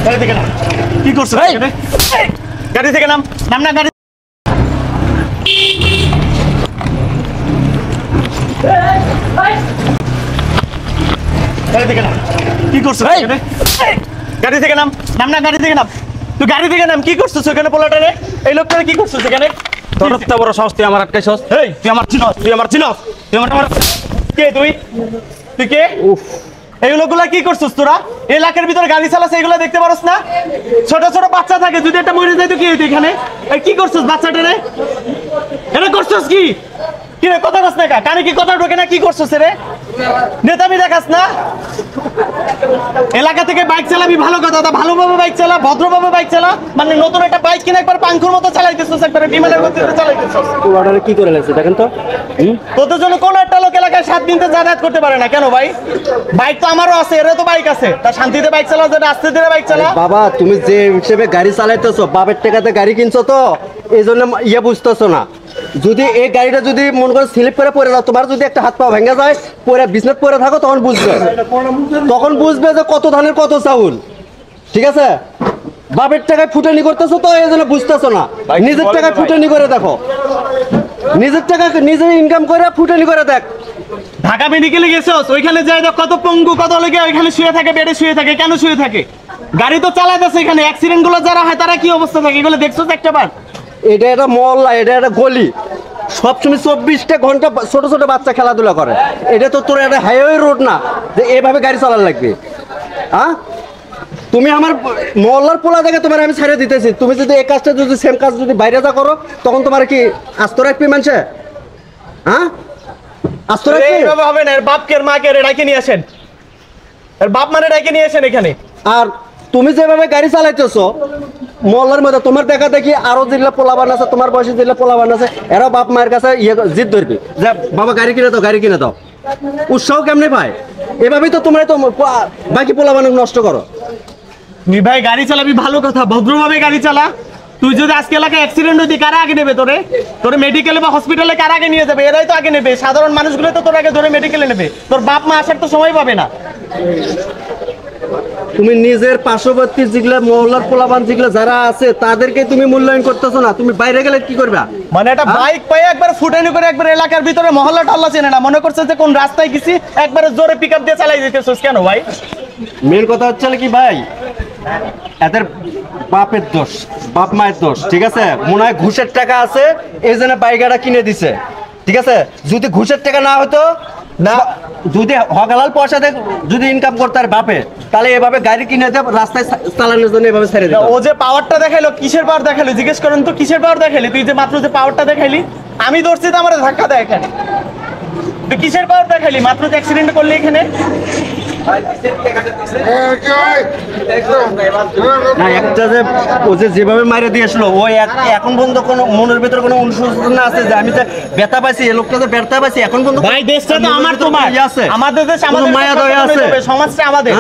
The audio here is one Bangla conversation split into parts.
গাড়ি থেকে নাম, কি করছো? গাড়ি থেকে নাম, নাম না গাড়ি। গাড়ি থেকে নাম, কি করছো? গাড়ি থেকে নাম, নাম না গাড়ি থেকে নাম। তুই গাড়ি থেকে নাম, কি করছো সেখানে? পোলাটারে এই লোকটারে কি করছো সেখানে? তোর তো বড় সাহস, তুই আমার আটকাইছস। এই তুই আমার চিনস, তুই আমার চিনস, তুই আমার কে? তুই কে? এই লোকগুলা কি করছিস তোরা? এলাকার ভিতরে গাড়ি চালাস, এগুলো দেখতে পারস না? ছোট ছোট বাচ্চা থাকে, যদি একটা মরে যায় তো কি হইতো এখানে? এই কি করছিস বাচ্চাটারে? এটা করছিস কি? কি রে, কথা কস না? কানে কি কথা ঢোকে না? কি করছিস রে? নেতামি দেখাস না? এলাকা থেকে বাইক চালাবি ভালো কথা, ভালোভাবে বাইক চালা, ভদ্রভাবে বাইক চালা। মানে নতুন একটা বাইক কিনে একবার পাঙ্খুর মতো চালাইতেছিস, একবার বিমানের গতিতে চালাইতেছিস। পোলাটারে কি করে লাগছে দেখেন তো। তোদের জন্য কোন একটা লোক এলাকায় 7 দিন যাতায়াত করতে পারে না কেন ভাই? বাইক তো আমারও আছে, এরও তো বাইক আছে। তা শান্তিতে বাইক চালাও, যেটা আস্তে ধীরে বাইক চালা। বাবা তুমি যে হিসেবে গাড়ি চালাইতেছো, বাপের টাকাতে গাড়ি কিনছো তো এই জন্য বুঝতেছো না। যদি এই গাড়িটা যদি মনে করো স্লিপ করে পড়ে যাও, তোমার যদি একটা হাত পা ভেঙে যায়, পরে বিছনাত পরে থাকো, তখন বুঝবে যে কত ধানের কত চাউল। ঠিক আছে, বাপের টাকায় ফুটানি করতেছো তো এই জন্য বুঝতেছো না। নিজের টাকায় ফুটানি করে দেখো, নিজের টাকা নিজে ইনকাম করে ফুটানি করে দেখ। ঢাকা মেডিকেলে গেছস, ওইখানে যাই দেখ কত পঙ্গু, কত লেগে ওইখানে শুয়ে থাকে, বেডে শুয়ে থাকে। কেন শুয়ে থাকে? গাড়ি তো চালাইতেছে এখানে, অ্যাক্সিডেন্ট গুলো যারা হয় তারা কি অবস্থা থাকে এগুলো দেখছস একটা বার? এটা একটা মহল্লা, এটা একটা গলি, সবসময় 24টা ঘন্টা ছোট ছোট বাচ্চা খেলাধুলা করে। এটা তো তোর একটা হাইওয়ে রোড না যে এভাবে গাড়ি চালান লাগবে। হ্যাঁ, তুমি আমার মহল্লার পোলা দেখে তোমার আমি ছেড়ে দিতেছি। তুমি যদি এই কাজটা যদি সেম কাজ যদি বাইরে যা করো, তখন তোমার কি আস্ত রাখবি মানুষে? হ্যাঁ, আস্ত রাখবি? এইভাবে হবে না। এর বাপকে এর মাকে ডাইকে নিয়ে আসেন, এর বাপ মানে ডাইকে নিয়ে আসেন এখানে। আর তুমি যেভাবে গাড়ি চালাইতেছো মহল্লার মধ্যে, তোমার দেখা দেখি আরো যেগুলো পোলাবান আছে, তোমার বয়সে যেগুলো পোলাবান আছে, এরাও বাপ মায়ের কাছে জিদ ধরবি যে বাবা গাড়ি কিনে দাও, গাড়ি কিনে দাও। উৎসাহ কেমনে পায়? এভাবেই তো তোমরা তো বাকি পোলাবান নষ্ট করো। তুই ভাই গাড়ি চালাবি ভালো কথা, ভদ্রভাবে গাড়ি চালা। তুই যদি আজকে এলাকায় অ্যাক্সিডেন্ট হইতে কারা আগে নেবে? তোরে মেডিকেলে বা হসপিটালে কারা আগে নিয়ে যাবে? এরাই তো আগে নেবে। সাধারণ মানুষগুলো তো তোর আগে ধরে মেডিকেলে নেবে। তোর বাপ মা আসার তো সময় পাবে না। তুমি নিজের পার্শ্ববর্তী যেগুলো মহল্লার পোলাবান যেগুলো যারা আছে তাদেরকে তুমি মূল্যায়ন করতেছো না। তুমি বাইরে গেলে কি করবা? মানে একটা বাইক পাই একবার ফুটানি করে একবার এলাকার ভিতরে মহল্লা টল্লা চেনে না, মনে করছে যে কোন রাস্তায় গেছি, একবারে জোরে পিকআপ দিয়ে চালাই দিতেছিস কেন ভাই? মেন কথা হচ্ছে কি ভাই, এদের বাপের দোষ, বাপ মায়ের দোষ। ঠিক আছে, মনে হয় ঘুষের টাকা আছে এই জন্য বাইকটা কিনে দিছে। ঠিক আছে, যদি ঘুষের টাকা না হতো না, যদি হকালাল পয়সা যদি ইনকাম করতে আর বাপে, তাহলে এভাবে গাড়ি কিনে দেব রাস্তায় চালানোর জন্য এভাবে ছেড়ে দিত। ও যে পাওয়ারটা দেখাইলো, কিসের পাওয়ার দেখাইলো জিজ্ঞেস করেন তো? কিসের পাওয়ার দেখাইলি তুই? যে মাত্র যে পাওয়ারটা দেখাইলি, আমি ধরছি তো আমার ধাক্কা দেয় এখানে। তুই কিসের পাওয়ার দেখাইলি? মাত্র যে অ্যাক্সিডেন্ট করলি এখানে। না, একটা যে ও যেভাবে মারে দিয়েছিল, ওই এখন পর্যন্ত কোনো মনের ভিতরে কোনো অনুশোচনা আছে যে আমি যে ব্যথা পাইছি, এই লোকটা যে ব্যথা পাইছি এখন পর্যন্ত? ভাই দেশটা তো আমার, তোমার আছে, আমাদের দেশ, আমাদের মায়া দয়া আছে, সমাজটা আমাদের।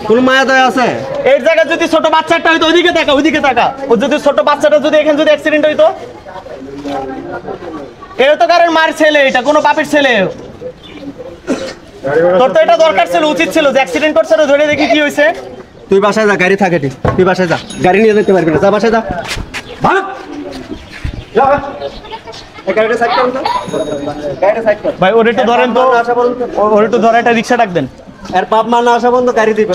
কোন মায়া দয়া আছে? এই জায়গায় যদি ছোট বাচ্চাটা হইতো, ওইদিকে তাকা, ওইদিকে তাকা। ও যদি ছোট বাচ্চাটা যদি এখানে যদি অ্যাক্সিডেন্ট হইতো, এটা তো কারণ মার ছেলে, এটা কোনো বাপের ছেলে। তোর তো এটা দরকার ছিল, উচিত ছিল যে অ্যাক্সিডেন্ট করছে না, ধরে দেখি কি হয়েছে। তুই বাসায় যা, গাড়ি থাকে, তুই বাসায় যা, গাড়ি নিয়ে যেতে পারবি না, যা বাসায় যা। ভাই ওর একটু ধরেন তো, ওর একটু ধরে একটা রিক্সা ডাক দেন। আর বাপ মা না আসা বন্ধ, গাড়ি দিবে।